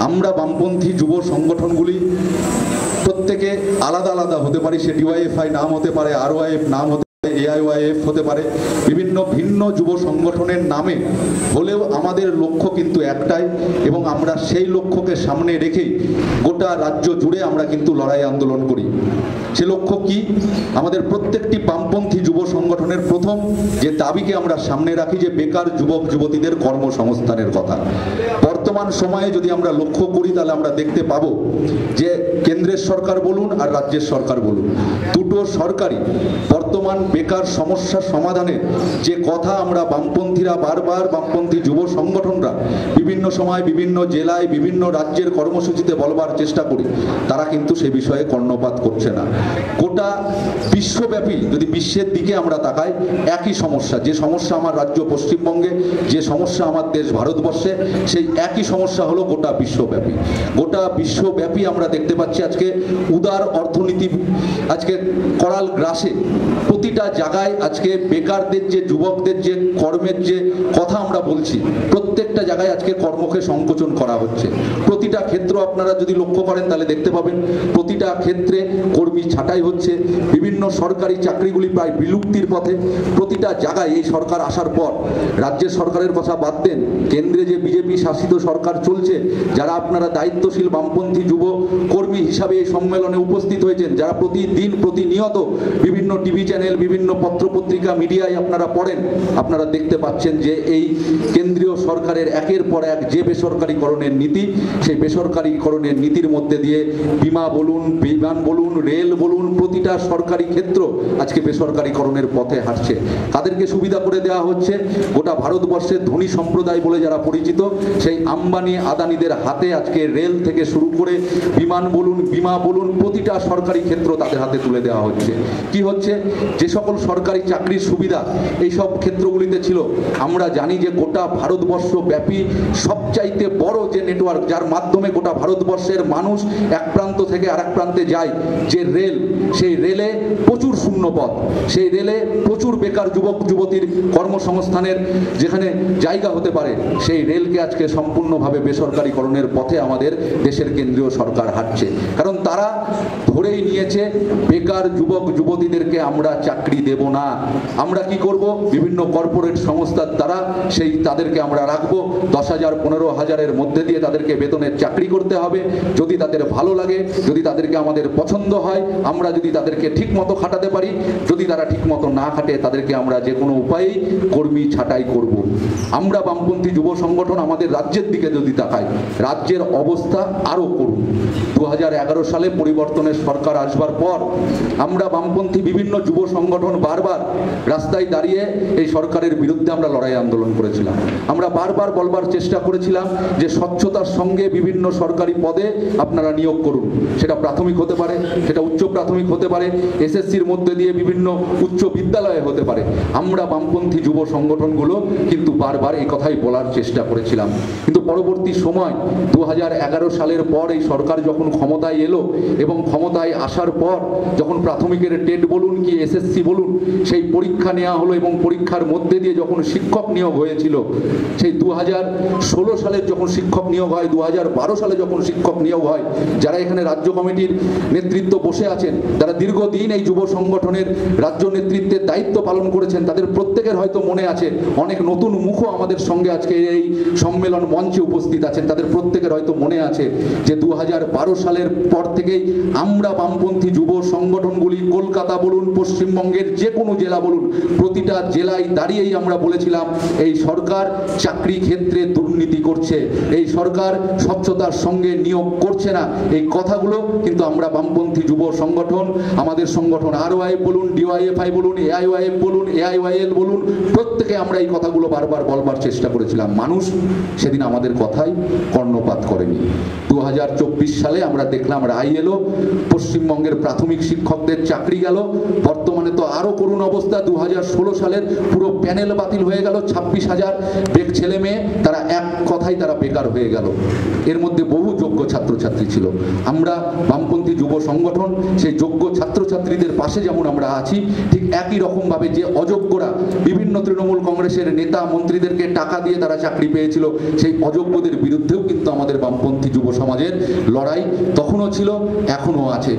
আমরা বামপন্থী যুব সংগঠনগুলি প্রত্যেকে আলাদা আলাদা হতে পারে, সে ডিওয়াইএফআই নাম হতে পারে, আরওয়াইএফ নাম হতে পারে, এআইওয়াইএফ হতে পারে, বিভিন্ন ভিন্ন যুব সংগঠনের নামে হলেও আমাদের লক্ষ্য কিন্তু একটাই, এবং আমরা সেই লক্ষ্যকে সামনে রেখেই গোটা রাজ্য জুড়ে আমরা কিন্তু লড়াই আন্দোলন করি। সে লক্ষ্য কি? আমাদের প্রত্যেকটি বামপন্থী যুব সংগঠনের প্রথম যে দাবিকে আমরা সামনে রাখি যে বেকার যুবক যুবতীদের কর্মসংস্থানের কথা। বর্তমান সময়ে যদি আমরা লক্ষ্য করি তাহলে আমরা দেখতে পাবো যে কেন্দ্রের সরকার বলুন আর রাজ্যের সরকার বলুন, দুটো সরকারই বর্তমান বেকার সমস্যার সমাধানের যে কথা আমরা বামপন্থীরা বারবার, বামপন্থী যুব সংগঠনরা বিভিন্ন সময় বিভিন্ন জেলায় বিভিন্ন রাজ্যের কর্মসূচিতে বলবার চেষ্টা করি, তারা কিন্তু সে বিষয়ে কর্ণপাত করছে না। গোটা বিশ্বব্যাপী যদি বিশ্বের দিকে আমরা তাকাই, একই সমস্যা, যে সমস্যা আমার রাজ্য পশ্চিমবঙ্গে, যে সমস্যা আমার দেশ ভারতবর্ষে, সেই একই সমস্যা হলো গোটা বিশ্বব্যাপী। গোটা বিশ্বব্যাপী আমরা দেখতে পাচ্ছি আজকে উদার অর্থনীতি আজকে করাল গ্রাসে প্রতিটা জায়গায় আজকে বেকারদের যে যুবকদের যে কর্মের যে কথা আমরা বলছি, প্রত্যেকটা জায়গায় আজকে কর্মকে সংকোচন করা হচ্ছে। প্রতিটা ক্ষেত্র আপনারা যদি লক্ষ্য করেন তাহলে দেখতে পাবেন প্রতিটা ক্ষেত্রে কর্মী ছাঁটাই হচ্ছে, বিভিন্ন সরকারি চাকরিগুলি প্রায় বিলুপ্তির পথে। প্রতিটা জায়গায় এই সরকার আসার পর, রাজ্যের সরকারের কথা বাদ দেন, কেন্দ্রে যে বিজেপি শাসিত সরকার চলছে, যারা আপনারা দায়িত্বশীল বামপন্থী যুব কর্মী হিসাবে এই সম্মেলনে উপস্থিত হয়েছেন, যারা প্রতিদিন প্রতিনিয়ত বিভিন্ন টিভি চ্যানেল, বিভিন্ন পত্রপত্রিকা, মিডিয়ায় আপনারা পড়েন, আপনারা দেখতে পাচ্ছেন যে এই কেন্দ্রীয় সরকারের একের পর এক যে বেসরকারীকরণের নীতি, সেই বেসরকারীকরণের নীতির মধ্যে দিয়ে বিমা বলুন, বিমান বলুন, রেল বলুন, প্রতিটা সরকারি ক্ষেত্র আজকে বেসরকারীকরণের পথে হাঁটছে। তাদেরকে সুবিধা করে দেওয়া হচ্ছে গোটা ভারতবর্ষের ধনী সম্প্রদায় বলে যারা পরিচিত, সেই আম্বানি আদানিদের হাতে আজকে রেল থেকে শুরু করে বিমান বলুন, বিমা বলুন, প্রতিটা সরকারি ক্ষেত্র তাদের হাতে তুলে দেওয়া হচ্ছে। কি হচ্ছে? যে সকল সরকারি চাকরির সুবিধা এই সব ক্ষেত্রগুলিতে ছিল, আমরা জানি যে গোটা ভারতবর্ষ ব্যাপী সবচাইতে বড় যে নেটওয়ার্ক, যার মাধ্যমে গোটা ভারতবর্ষের মানুষ এক প্রান্ত থেকে আরেক প্রান্তে যায়, যে রেল, সেই রেলে প্রচুর শূন্যপদ, সেই রেলে প্রচুর বেকার যুবক যুবতীর কর্মসংস্থানের যেখানে জায়গা হতে পারে, সেই রেলকে আজকে সম্পূর্ণভাবে বেসরকারীকরণের পথে আমাদের দেশের কেন্দ্রীয় সরকার হাঁটছে। কারণ তারা ধরেই নিয়েছে বেকার যুবক যুবতীদেরকে আমরা চাকরি দেব না। আমরা কি করব? বিভিন্ন কর্পোরেট সংস্থার দ্বারা সেই তাদেরকে আমরা রাখবো 10,000 15,000-এর মধ্যে দিয়ে তাদেরকে বেতনের চাকরি করতে হবে। যদি তাদের ভালো লাগে, যদি তাদেরকে আমাদের পছন্দ হয়, আমরা যদি তাদেরকে ঠিক মতো খাটাতে পারি, যদি তারা ঠিক মতো না খাটে, তাদেরকে আমরা যে কোনো উপায়েই কর্মী ছাঁটাই করব। আমরা বামপন্থী যুব সংগঠন আমাদের রাজ্যের দিকে যদি তাকাই, রাজ্যের অবস্থা আরও করুন। 2011 সালে পরিবর্তনের সরকার আসবার পর আমরা বামপন্থী বিভিন্ন যুব সংগঠন বারবার রাস্তায় দাঁড়িয়ে এই সরকারের বিরুদ্ধে আমরা লড়াই আন্দোলন করেছিলাম। আমরা বারবার বলবার চেষ্টা করেছিলাম যে স্বচ্ছতার সঙ্গে বিভিন্ন সরকারি পদে আপনারা নিয়োগ করুন। সেটা প্রাথমিক হতে পারে, সেটা উচ্চ প্রাথমিক হতে পারে, এসএসসির মধ্যে দিয়ে বিভিন্ন উচ্চ বিদ্যালয়ে হতে পারে। আমরা বামপন্থী যুব সংগঠনগুলো কিন্তু বারবার এই কথাই বলার চেষ্টা করেছিলাম। কিন্তু পরবর্তী সময় 2011 সালের পর এই সরকার যখন ক্ষমতায় এলো এবং ক্ষমতায় আসার পর যখন প্রাথমিকের টেট বলুন কি এসএসসি বলুন, সেই পরীক্ষা নেওয়া হলো এবং পরীক্ষার মধ্যে দিয়ে যখন শিক্ষক নিয়োগ হয়েছিল, সেই 2016 সালের যখন শিক্ষক নিয়োগ হয়, 2012 সালে যখন শিক্ষক নিয়োগ হয়, যারা এখানে রাজ্য কমিটির নেতৃত্ব বসে আছেন, যারা দীর্ঘদিন এই যুব সংগঠনের রাজ্য নেতৃত্বের দায়িত্ব পালন করেছেন, তাদের প্রত্যেকের হয়তো মনে আছে, অনেক নতুন মুখও আমাদের সঙ্গে আজকে এই সম্মেলন মঞ্চে উপস্থিত আছেন, তাদের প্রত্যেকের হয়তো মনে আছে যে 2012 সালের পর থেকেই আমরা বামপন্থী যুব সংগঠনগুলি কলকাতা বলুন, পশ্চিমবঙ্গের যে কোনো জেলা বলুন, প্রতিটা জেলায় দাঁড়িয়েই আমরা বলেছিলাম এই সরকার চাকরি ক্ষেত্রে দুর্নীতি করছে, এই সরকার স্বচ্ছতার সঙ্গে নিয়োগ করছে না। এই কথাগুলো কিন্তু আমরা বামপন্থী যুব সংগঠন, আমাদের সংগঠন আরওয়াইএফ বলুন, ডিওয়াইএফআই বলুন, এআইওয়াইএফ বলুন, এআইওয়াইএল বলুন, প্রত্যেকে আমরা এই কথাগুলো বারবার বলবার চেষ্টা করেছিলাম। মানুষ সেদিন আমাদের কথাই কর্ণপাত করেনি। 2024 সালে আমরা দেখলাম রায় এলো, পশ্চিমবঙ্গের প্রাথমিক শিক্ষকদের চাকরি গেল। বর্তমানে তো আরও করুণ অবস্থা, 2016 সালের পুরো প্যানেল বাতিল হয়ে গেল, 26,000 ছেলে মেয়ে তারা এক কথায় তারা বেকার হয়ে গেল। এর মধ্যে বহু যোগ্য ছাত্রছাত্রী ছিল। আমরা বামপন্থী যুব সংগঠন সেই যোগ্য ছাত্রছাত্রীদের পাশে যেমন আমরা আছি, ঠিক একই রকমভাবে যে অযোগ্যরা বিভিন্ন তৃণমূল কংগ্রেসের নেতা মন্ত্রীদেরকে টাকা দিয়ে তারা চাকরি পেয়েছিল, সেই অযোগ্যদের বিরুদ্ধেও কিন্তু আমাদের বামপন্থী যুব সমাজের লড়াই তখনও ছিল, এখনও আছে।